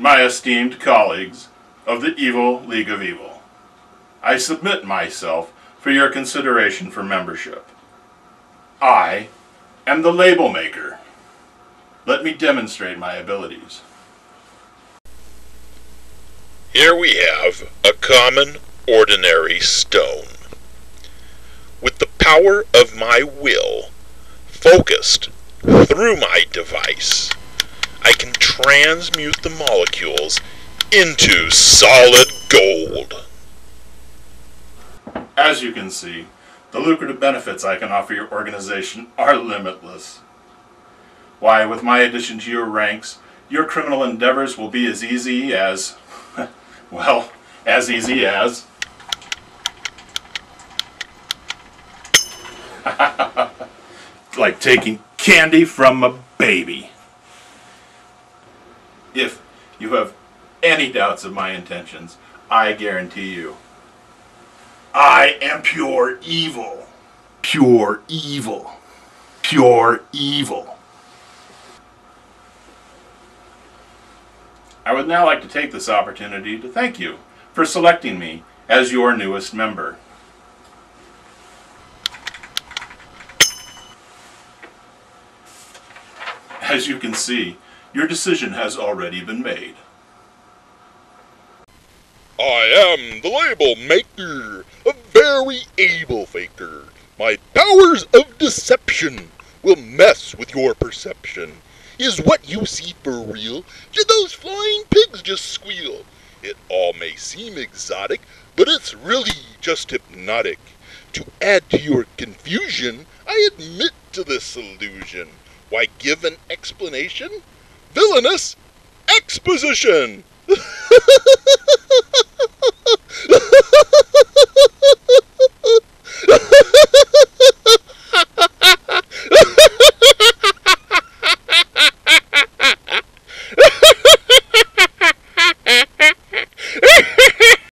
my esteemed colleagues of the Evil League of Evil, I submit myself for your consideration for membership. I am the label maker. Let me demonstrate my abilities. Here we have a common, ordinary stone. With the power of my will, focused through my device, I can transmute the molecules into solid gold. As you can see, the lucrative benefits I can offer your organization are limitless. Why, with my addition to your ranks, your criminal endeavors will be as easy as, well, as easy as... like taking candy from a baby. If you have any doubts of my intentions, I guarantee you, I am pure evil. Pure evil. Pure evil. I would now like to take this opportunity to thank you for selecting me as your newest member. As you can see, your decision has already been made. I am the label maker, a very able faker. My powers of deception will mess with your perception. Is what you see for real? Did those flying pigs just squeal? It all may seem exotic, but it's really just hypnotic. To add to your confusion, I admit to this illusion. Why give an explanation? Villainous exposition!